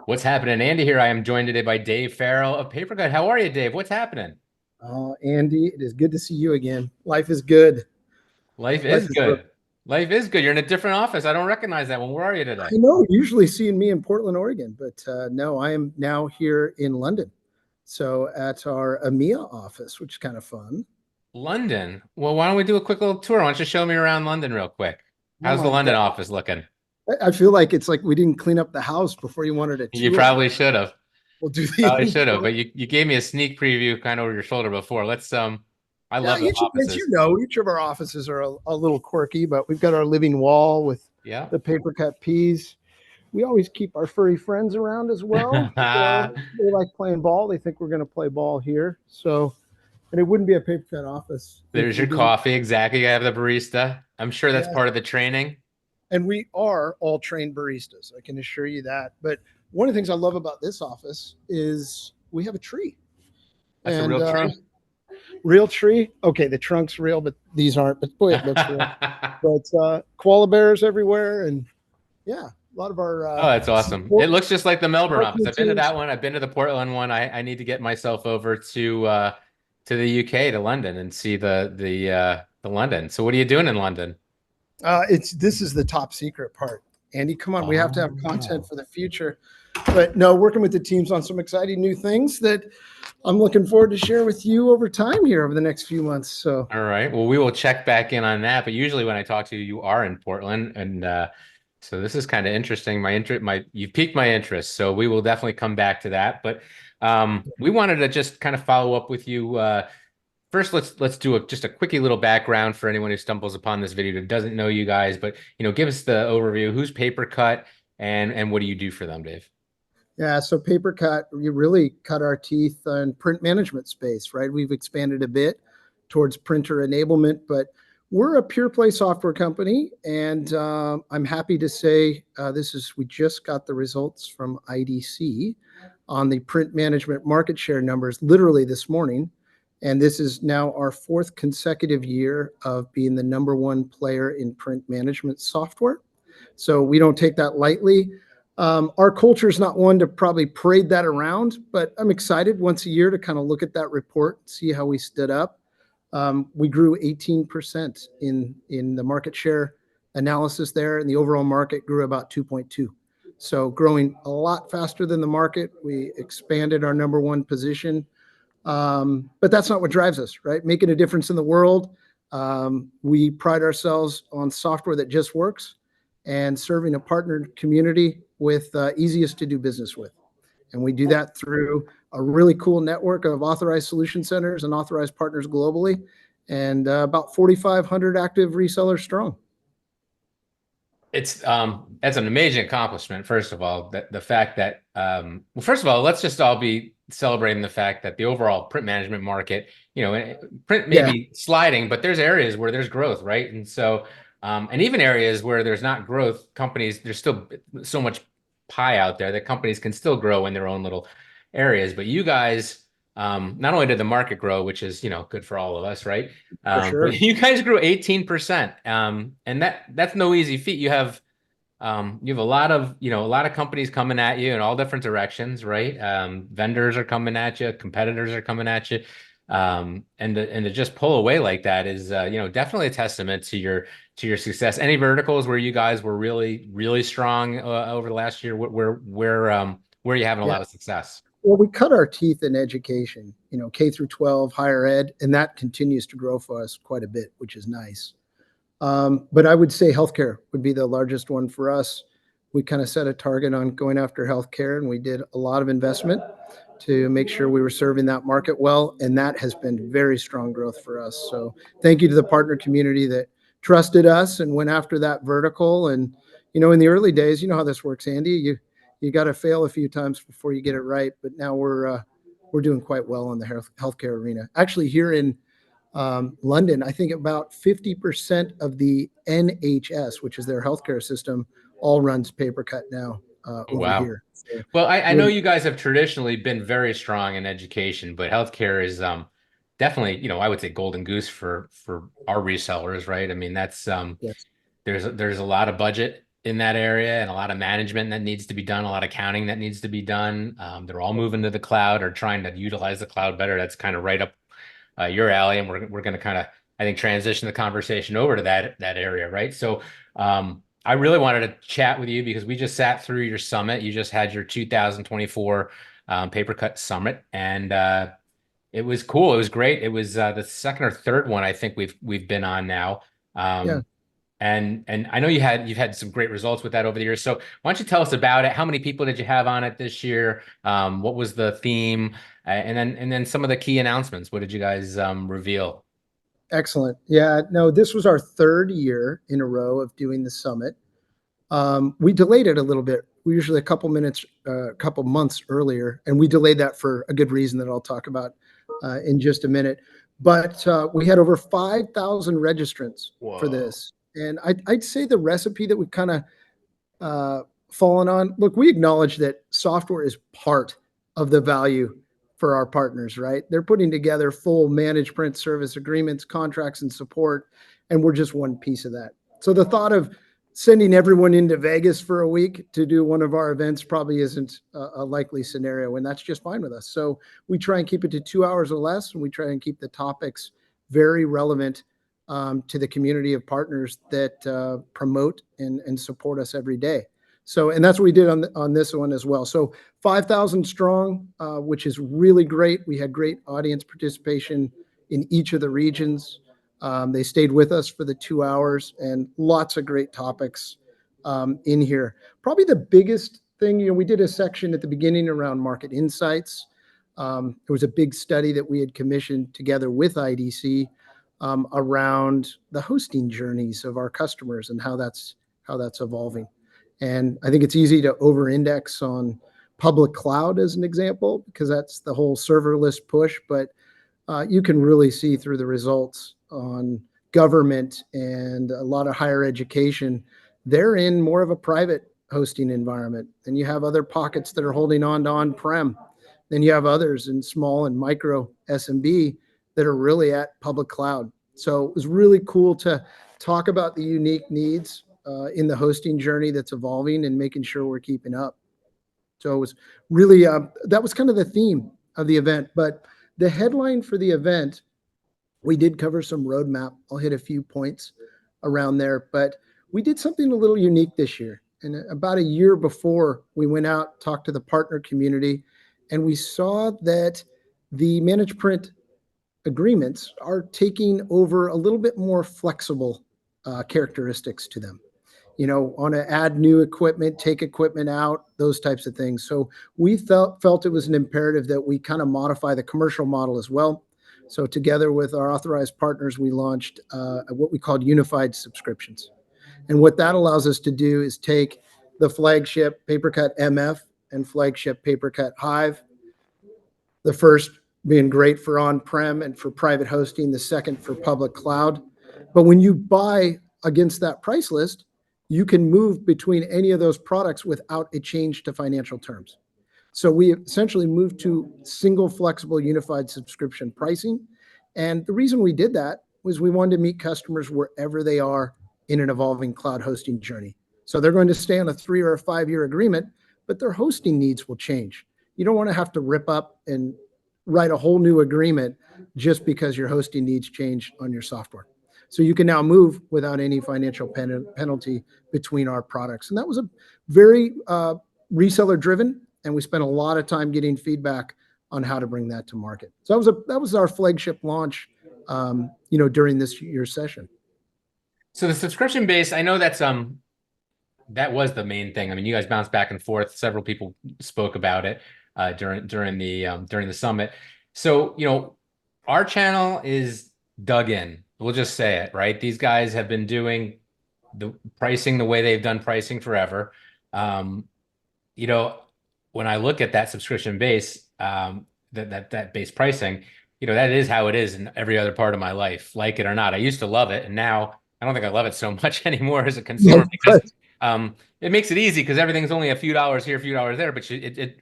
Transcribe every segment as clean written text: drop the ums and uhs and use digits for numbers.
What's happening? Andy here. I am joined today by Dave Farrell of PaperCut. How are you, Dave? What's happening? Andy, it is good to see you again. Life is good. Life Life is is good. good. Life is good. You're in a different office. I don't recognize that one. Where are you today? I know, usually seeing me in Portland, Oregon, but no, I am now here in London. So at our EMEA office, which is kind of fun. London. Well, why don't we do a quick little tour? Why don't you show me around London real quick? Oh How's the my London God. office looking? I feel like it's like we didn't clean up the house before you wanted a You tour. probably should have. We'll do the Probably should have, intro. but you gave me a sneak preview kind of over your shoulder before. I Yeah, love the as you offices. know, each of our offices are a little quirky, but we've got our living wall with Yeah. the paper cut peas. We always keep our furry friends around as well. So they like playing ball. They think we're going to play ball here. So, and it wouldn't be a paper cut office if There's we your didn't. coffee. Exactly. I have the barista. I'm sure that's Yeah. part of the training. And we are all trained baristas. I can assure you that. But one of the things I love about this office is we have a tree That's a and real tree. real tree. Okay. The trunk's real, but these aren't, but boy, it looks real. But koala bears everywhere. And yeah, a lot of our Oh, that's awesome. It support looks just like the Melbourne office. marketing I've been to teams. that one. I've been to the Portland one. I need to get myself over to the UK, to London, and see the London. So what are you doing in London? It's This is the top secret part. Andy, come on, we have to have content Oh. for the future. But no, working with the teams on some exciting new things that I'm looking forward to share with you over time here over the next few months. So All right. Well, we will check back in on that. But usually when I talk to you, you are in Portland, and so this is kind of interesting. You've piqued my interest. So we will definitely come back to that. But we wanted to just kind of follow up with you. First, let's do just a quickie little background for anyone who stumbles upon this video that doesn't know you guys. But give us the overview. Who's PaperCut, and what do you do for them, Dave? yeah, so PaperCut, we really cut our teeth on print management space, right? We've expanded a bit towards printer enablement, but we're a pure play software company, and I'm happy to say we just got the results from IDC on the print management market share numbers literally this morning. And this is now our fourth consecutive year of being the number one player in print management software. So we don't take that lightly. Our culture is not one to probably parade that around, but I'm excited once a year to kind of look at that report, see how we stood up. We grew 18% in the market share analysis there, and the overall market grew about 2.2. So growing a lot faster than the market. We expanded our number one position. But that's not what drives us, right? Making a difference in the world. We pride ourselves on software that just works and serving a partner community with easiest to do business with. And we do that through a really cool network of authorized solution centers and authorized partners globally, and about 4,500 active resellers strong. It's That's an amazing accomplishment. First of all, that the fact that well, first of all, let's just all be celebrating the fact that the overall print management market, print may Yeah, be sliding, but there's areas where there's growth, right? And so, and even areas where there's not growth, there's still so much pie out there that companies can still grow in their own little areas. But you guys, not only did the market grow, which is, good for all of us, right? for But sure. you guys grew 18%. And that's no easy feat. You have a lot of companies coming at you in all different directions, right? Vendors are coming at you, competitors are coming at you. And to just pull away like that is, definitely a testament to your success. Any verticals where you guys were really, really strong over the last year, where are you having a Yeah. lot of success? Well, we cut our teeth in education, K through 12, higher ed, and that continues to grow for us quite a bit, which is nice. But I would say healthcare would be the largest one for us. We kind of set a target on going after healthcare, and we did a lot of investment to make sure we were serving that market well. And that has been very strong growth for us. So thank you to the partner community that trusted us and went after that vertical. And, in the early days, you know how this works, Andy. You got to fail a few times before you get it right. But now we're doing quite well in the healthcare arena. Actually, here in London, I think about 50% of the NHS, which is their healthcare system, all runs PaperCut now Oh, over wow. here. So Well, I know we're, you guys have traditionally been very strong in education, but healthcare is definitely, I would say golden goose for our resellers, right? I mean, that's yes, there's a lot of budget in that area and a lot of management that needs to be done, a lot of accounting that needs to be done. They're all moving to the cloud or trying to utilize the cloud better. That's kind of right up your alley, and we're going to kind of, I think, transition the conversation over to that area, right? So I really wanted to chat with you because we just sat through your summit. You just had your 2024 PaperCut Summit, and it was cool. It was great. It was the second or third one I think we've been on now. Yeah. Um, and I know you've had some great results with that over the years. So why don't you tell us about it? How many people did you have on it this year? What was the theme? And then some of the key announcements. What did you guys reveal? Excellent. Yeah, no, this was our third year in a row of doing the summit. We delayed it a little bit. We usually a couple months earlier, and we delayed that for a good reason that I'll talk about in just a minute. But we had over 5,000 registrants for Whoa. this, and I'd say the recipe that we kind of fallen on. Look, we acknowledge that software is part of the value for our partners, right? They're putting together full managed print service agreements, contracts, and support, and we're just one piece of that. So the thought of sending everyone into Vegas for a week to do one of our events probably isn't a likely scenario, and that's just fine with us. So we try and keep it to 2 hours or less, and we try and keep the topics very relevant to the community of partners that promote and support us every day. So, and that's what we did on this one as well. So 5,000 strong, which is really great. We had great audience participation in each of the regions. They stayed with us for the 2 hours and lots of great topics in here. Probably the biggest thing, we did a section at the beginning around market insights. There was a big study that we had commissioned together with IDC around the hosting journeys of our customers and how that's evolving. And I think it's easy to over-index on public cloud as an example, because that's the whole serverless push. But you can really see through the results on government and a lot of higher education. They're in more of a private hosting environment. And you have other pockets that are holding on to on-prem. Then you have others in small and micro SMB that are really at public cloud. So it was really cool to talk about the unique needs in the hosting journey that's evolving and making sure we're keeping up. So it was really, that was kind of the theme of the event. But the headline for the event, we did cover some roadmap. I'll hit a few points around there, but we did something a little unique this year. And about a year before, we went out, talked to the partner community, and we saw that the managed print agreements are taking over a little bit more flexible characteristics to them. Want to add new equipment, take equipment out, those types of things. So we felt it was an imperative that we kind of modify the commercial model as well. So together with our authorized partners, we launched what we called unified subscriptions. And what that allows us to do is take the flagship PaperCut MF and flagship PaperCut Hive, the first being great for on-prem and for private hosting, the second for public cloud. But when you buy against that price list, you can move between any of those products without a change to financial terms. So we essentially moved to single flexible unified subscription pricing. And the reason we did that was we wanted to meet customers wherever they are in an evolving cloud hosting journey. So they're going to stay on a 3 or a 5 year agreement, but their hosting needs will change. You don't want to have to rip up and write a whole new agreement just because your hosting needs change on your software. So you can now move without any financial penalty between our products. And that was a very reseller driven, and we spent a lot of time getting feedback on how to bring that to market. So that was our flagship launch, during this year's session. So the subscription base, I know that was the main thing. I mean, you guys bounced back and forth. Several people spoke about it during the summit. So our channel is dug in. We'll just say it, right? These guys have been doing the pricing the way they've done pricing forever. You know, when I look at that subscription base, that base pricing, that is how it is in every other part of my life, like it or not. I used to love it, and now I don't think I love it so much anymore as a consumer because it makes it easy because everything's only a few dollars here, a few dollars there. But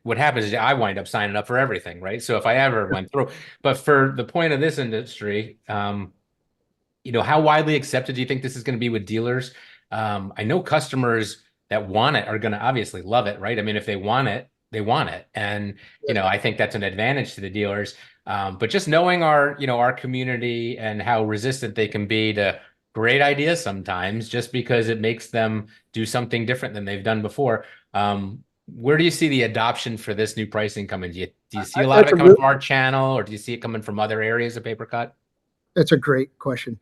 what happens is I wind up signing up for everything, right? So if I ever went through, but for the point of this industry, how widely accepted do you think this is going to be with dealers? I know customers that want it are going to obviously love it, right? I mean, if they want it, they want it. And, Yeah. I think that's an advantage to the dealers. But just knowing our community and how resistant they can be to great ideas sometimes, just because it makes them do something different than they've done before. Where do you see the adoption for this new pricing coming? Do you see a lot of That's it a coming real, from our channel, or do you see it coming from other areas of PaperCut? that's a great question.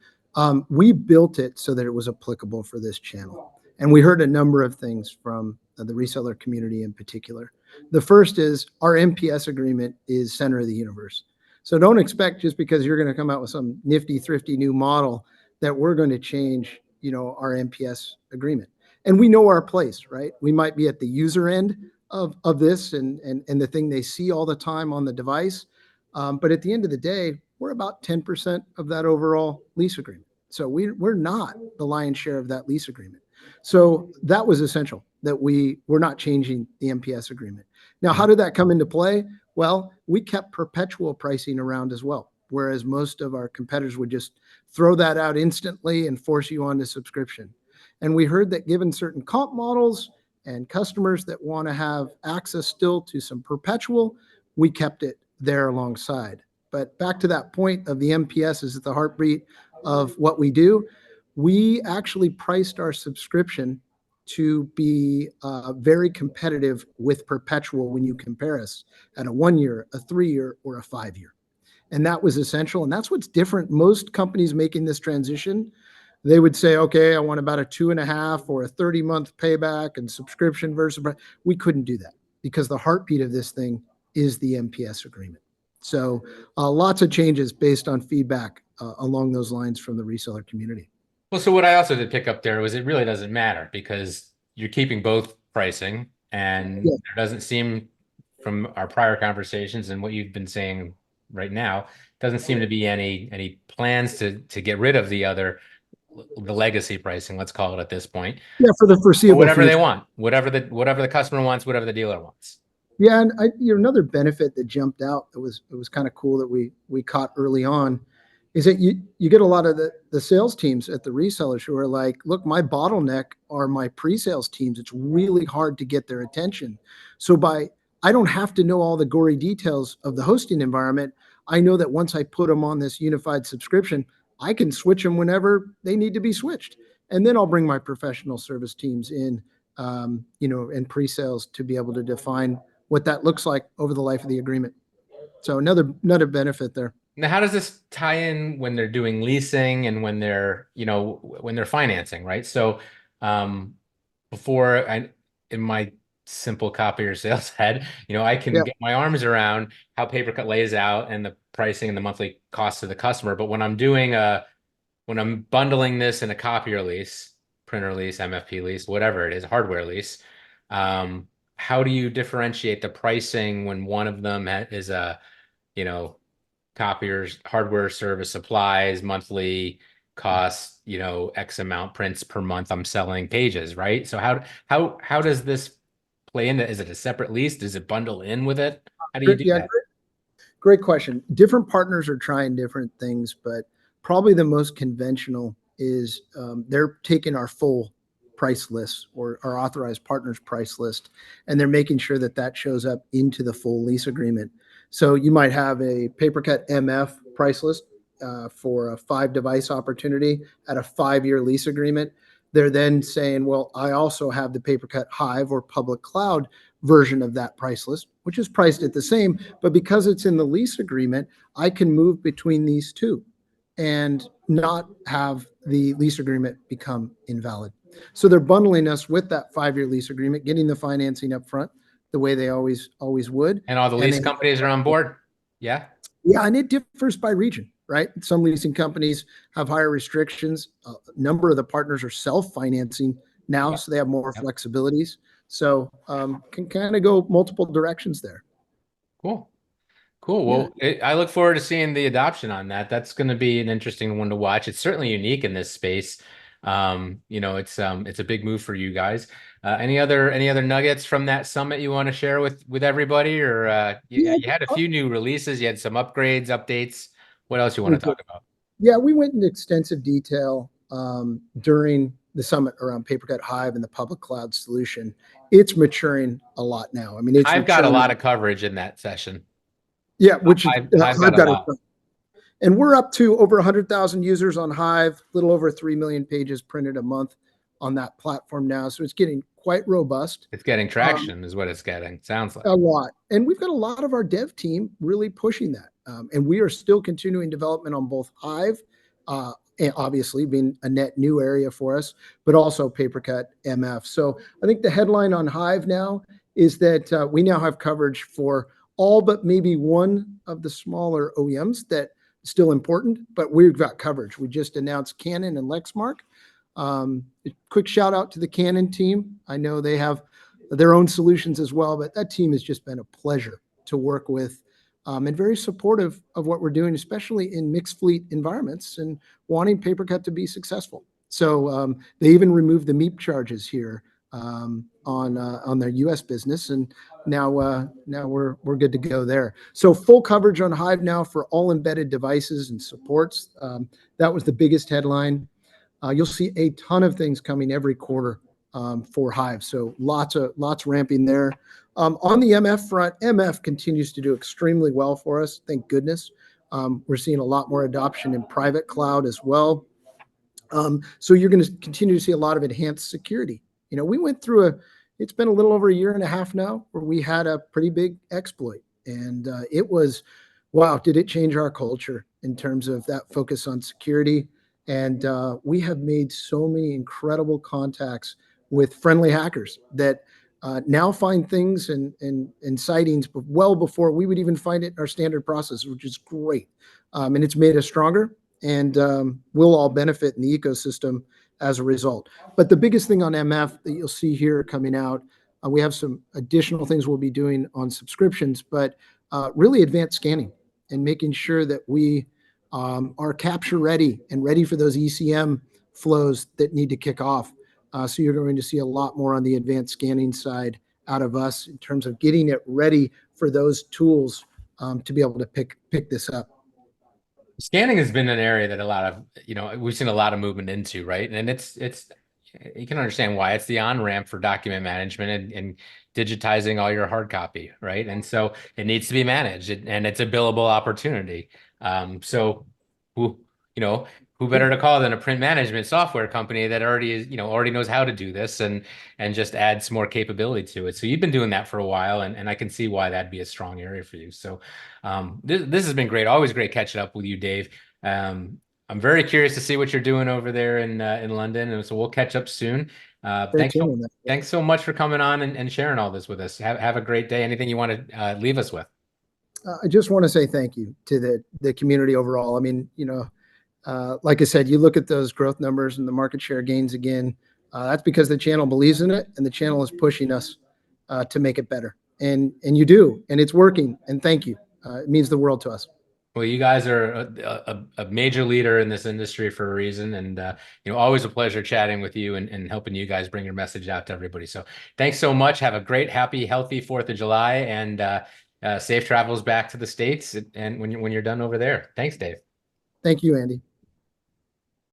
We built it so that it was applicable for this channel. And we heard a number of things from the reseller community in particular. The first is our MPS agreement is center of the universe. So don't expect just because you're going to come out with some nifty, thrifty new model that we're going to change, our MPS agreement. And we know our place, right? We might be at the user end of this and the thing they see all the time on the device. But at the end of the day, we're about 10% of that overall lease agreement. So we're not the lion's share of that lease agreement. So that was essential that we're not changing the MPS agreement. Now, how did that come into play? Well, we kept perpetual pricing around as well, whereas most of our competitors would just throw that out instantly and force you onto subscription. And we heard that given certain comp models and customers that want to have access still to some perpetual, we kept it there alongside. But back to that point of the MPS is at the heartbeat of what we do. We actually priced our subscription to be very competitive with perpetual when you compare us at a 1 year, a 3 year, or a 5 year. And that was essential. And that's what's different. Most companies making this transition, they would say, okay, I want about a 2.5 or a 30-month payback and subscription versus. We couldn't do that because the heartbeat of this thing is the MPS agreement. So lots of changes based on feedback along those lines from the reseller community. Well, so what I also did pick up there was it really doesn't matter because you're keeping both pricing, and Yeah, there doesn't seem from our prior conversations and what you've been saying right now, doesn't seem to be any plans to get rid of the legacy pricing, let's call it at this point. yeah, for the Or foreseeable whatever they future. want, whatever the customer wants, whatever the dealer wants. Yeah, and another benefit that jumped out that was kind of cool that we caught early on is that you get a lot of the sales teams at the resellers who are like, look, my bottleneck are my pre-sales teams. It's really hard to get their attention. So I don't have to know all the gory details of the hosting environment. I know that once I put them on this unified subscription, I can switch them whenever they need to be switched. And then I'll bring my professional service teams in, and pre-sales to be able to define what that looks like over the life of the agreement. So another benefit there. Now, how does this tie in when they're doing leasing and when they're financing, right? So, before in my simple copier sales head, I can Yeah, get my arms around how PaperCut lays out and the pricing and the monthly cost to the customer. But when I'm bundling this in a copier lease, printer lease, MFP lease, whatever it is, hardware lease, how do you differentiate the pricing when one of them is you know, copiers, hardware, service, supplies, monthly cost, X amount prints per month I'm selling pages, right? So how does this play into, is it a separate lease? Does it bundle in with it? How do you do yeah, that? great question. Different partners are trying different things, but probably the most conventional is they're taking our full price list or our authorized partners price list, and they're making sure that that shows up into the full lease agreement. So you might have a PaperCut MF price list for a 5 device opportunity at a 5 year lease agreement. They're then saying, well, I also have the PaperCut Hive or public cloud version of that price list, which is priced at the same. But because it's in the lease agreement, I can move between these two and not have the lease agreement become invalid. So they're bundling us with that 5 year lease agreement, getting the financing up front the way they always would. And all the And lease then, companies are on board? Yeah. yeah, and it differs by region, right? Some leasing companies have higher restrictions. A number of the partners are self-financing now, Yep. so they have more Yep. flexibilities. So can kind of go multiple directions there. Cool. Cool. Yeah, Well, I look forward to seeing the adoption on that. That's going to be an interesting one to watch. It's certainly unique in this space. It's a big move for you guys. Any other nuggets from that summit you want to share with everybody, or yeah, you had a few new releases, you had some upgrades, updates. What else you want to talk about? yeah. We went into extensive detail during the summit around PaperCut Hive and the public cloud solution, it's maturing a lot now. I mean, it's I've got a maturing. lot of coverage in that session. Yeah, which is I've got Hive a got lot. and we're up to over 100,000 users on Hive, a little over 3 million pages printed a month on that platform now. So it's getting quite robust. It's getting traction is what it's getting. Sounds like. A lot. And we've got a lot of our dev team really pushing that. And we are still continuing development on both Hive, and obviously being a net new area for us, but also PaperCut MF. So I think the headline on Hive now is that we now have coverage for all but maybe one of the smaller OEMs that still important, but we've got coverage. We just announced Canon and Lexmark. Quick shout out to the Canon team. I know they have their own solutions as well, but that team has just been a pleasure to work with, and very supportive of what we're doing, especially in mixed fleet environments and wanting PaperCut to be successful. So they even removed the MEP charges here on their U.S. business, and now we're good to go there. So full coverage on Hive now for all embedded devices and supports. That was the biggest headline. You'll see a ton of things coming every quarter for Hive. So lots ramping there. On the MF front, MF continues to do extremely well for us. Thank goodness. We're seeing a lot more adoption in private cloud as well. So you're going to continue to see a lot of enhanced security. You know, we went through it's been a little over a year and a half now where we had a pretty big exploit, and it was, wow, did it change our culture in terms of that focus on security. And we have made so many incredible contacts with friendly hackers that now find things and sightings well before we would even find it in our standard process, which is great. And it's made us stronger, and we'll all benefit in the ecosystem as a result. But the biggest thing on MF that you'll see here coming out, we have some additional things we'll be doing on subscriptions, but really advanced scanning and making sure that we are capture ready and ready for those ECM flows that need to kick off. So you're going to see a lot more on the advanced scanning side out of us in terms of getting it ready for those tools to be able to pick this up. Scanning has been an area that a lot of, we've seen a lot of movement into, right? And it's you can understand why. It's the on-ramp for document management and digitizing all your hard copy, right? And so it needs to be managed, and it's a billable opportunity. So who better to call than a print management software company that already knows how to do this and just adds more capability to it. So you've been doing that for a while, and I can see why that'd be a strong area for you. So this has been great. Always great catching up with you, Dave. I'm very curious to see what you're doing over there in London, and so we'll catch up soon. Thanks so much for coming on and sharing all this with us. Have a great day. Anything you want to leave us with? I just want to say thank you to the community overall. I mean, like I said, you look at those growth numbers and the market share gains again. That's because the channel believes in it, and the channel is pushing us to make it better. And you do, and it's working. And thank you. It means the world to us. Well, you guys are a major leader in this industry for a reason, and always a pleasure chatting with you and helping you guys bring your message out to everybody. So thanks so much. Have a great, happy, healthy 4th of July, and safe travels back to the States. And when you're done over there, thanks, Dave. Thank you, Andy.